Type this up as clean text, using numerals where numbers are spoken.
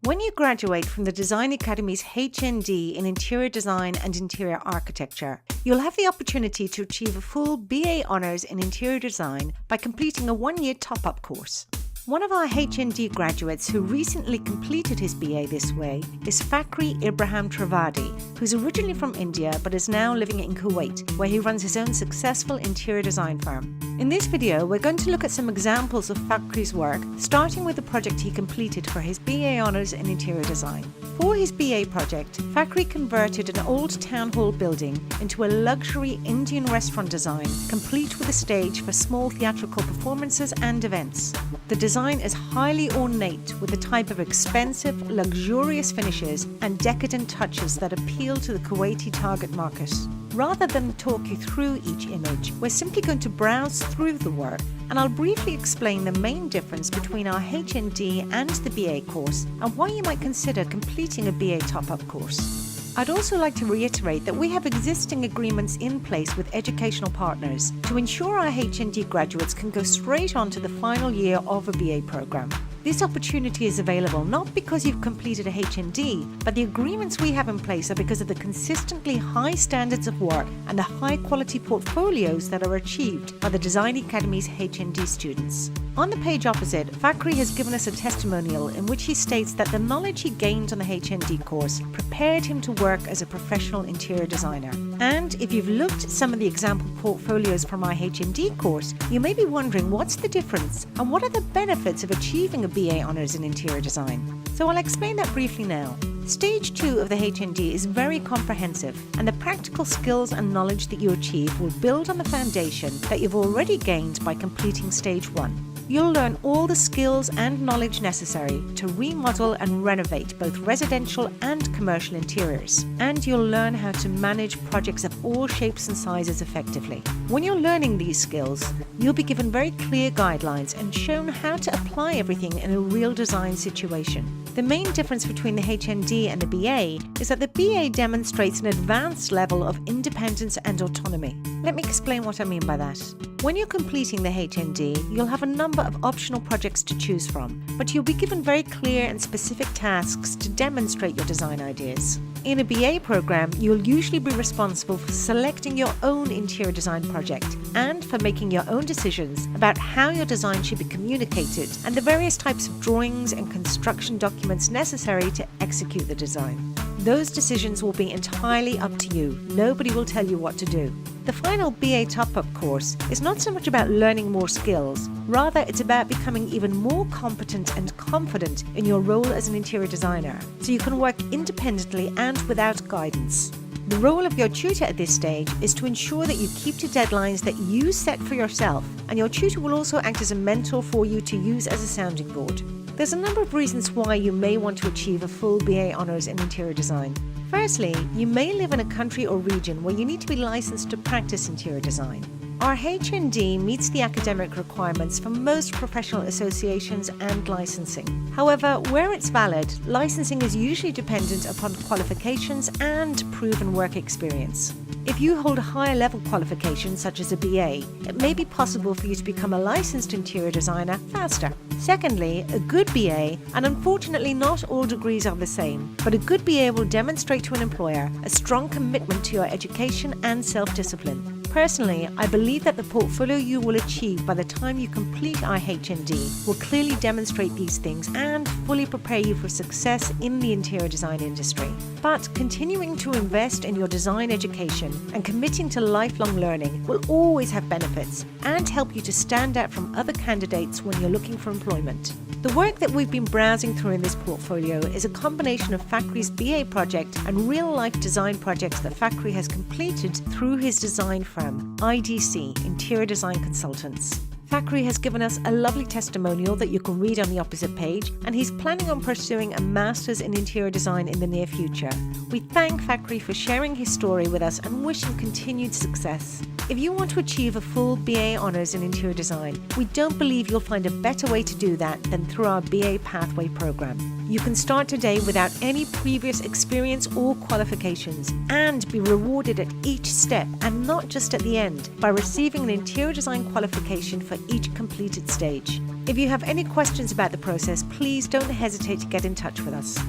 When you graduate from the Design Academy's HND in Interior Design and Interior Architecture, you'll have the opportunity to achieve a full BA Honours in Interior Design by completing a one-year top-up course. One of our HND graduates who recently completed his BA this way is Fakhri Ibrahim Trivedi, who's originally from India but is now living in Kuwait, where he runs his own successful interior design firm. In this video, we're going to look at some examples of Fakhri's work, starting with the project he completed for his BA Honours in Interior Design. For his BA project, Fakhri converted an old town hall building into a luxury Indian restaurant design, complete with a stage for small theatrical performances and events. The design is highly ornate with the type of expensive, luxurious finishes and decadent touches that appeal to the Kuwaiti target market. Rather than talk you through each image, we're simply going to browse through the work, and I'll briefly explain the main difference between our HND and the BA course and why you might consider completing a BA top-up course. I'd also like to reiterate that we have existing agreements in place with educational partners to ensure our HND graduates can go straight on to the final year of a BA programme. This opportunity is available not because you've completed a HND, but the agreements we have in place are because of the consistently high standards of work and the high quality portfolios that are achieved by the Design Academy's HND students. On the page opposite, Fakhri has given us a testimonial in which he states that the knowledge he gained on the HND course prepared him to work as a professional interior designer. And if you've looked at some of the example portfolios from our HND course, you may be wondering what's the difference and what are the benefits of achieving a BA Honours in Interior Design. So I'll explain that briefly now. Stage 2 of the HND is very comprehensive, and the practical skills and knowledge that you achieve will build on the foundation that you've already gained by completing Stage 1. You'll learn all the skills and knowledge necessary to remodel and renovate both residential and commercial interiors. And you'll learn how to manage projects of all shapes and sizes effectively. When you're learning these skills, you'll be given very clear guidelines and shown how to apply everything in a real design situation. The main difference between the HND and the BA is that the BA demonstrates an advanced level of independence and autonomy. Let me explain what I mean by that. When you're completing the HND, you'll have a number of optional projects to choose from, but you'll be given very clear and specific tasks to demonstrate your design ideas. In a BA program, you'll usually be responsible for selecting your own interior design project and for making your own decisions about how your design should be communicated and the various types of drawings and construction documents necessary to execute the design. Those decisions will be entirely up to you. Nobody will tell you what to do. The final BA top-up course is not so much about learning more skills, rather it's about becoming even more competent and confident in your role as an interior designer, so you can work independently and without guidance. The role of your tutor at this stage is to ensure that you keep to deadlines that you set for yourself, and your tutor will also act as a mentor for you to use as a sounding board. There's a number of reasons why you may want to achieve a full BA Honours in Interior Design. Firstly, you may live in a country or region where you need to be licensed to practice interior design. Our HND meets the academic requirements for most professional associations and licensing. However, where it's valid, licensing is usually dependent upon qualifications and proven work experience. If you hold a higher level qualification, such as a BA, it may be possible for you to become a licensed interior designer faster. Secondly, a good BA, and unfortunately not all degrees are the same, but a good BA will demonstrate to an employer a strong commitment to your education and self-discipline. Personally, I believe that the portfolio you will achieve by the time you complete our HND will clearly demonstrate these things and fully prepare you for success in the interior design industry. But continuing to invest in your design education and committing to lifelong learning will always have benefits and help you to stand out from other candidates when you're looking for employment. The work that we've been browsing through in this portfolio is a combination of Fakhri's BA project and real-life design projects that Fakhri has completed through his design firm, IDC, Interior Design Consultants. Fakhri has given us a lovely testimonial that you can read on the opposite page, and he's planning on pursuing a Master's in Interior Design in the near future. We thank Fakhri for sharing his story with us and wish him continued success. If you want to achieve a full BA Honours in Interior Design, we don't believe you'll find a better way to do that than through our BA Pathway programme. You can start today without any previous experience or qualifications and be rewarded at each step and not just at the end by receiving an interior design qualification for each completed stage. If you have any questions about the process, please don't hesitate to get in touch with us.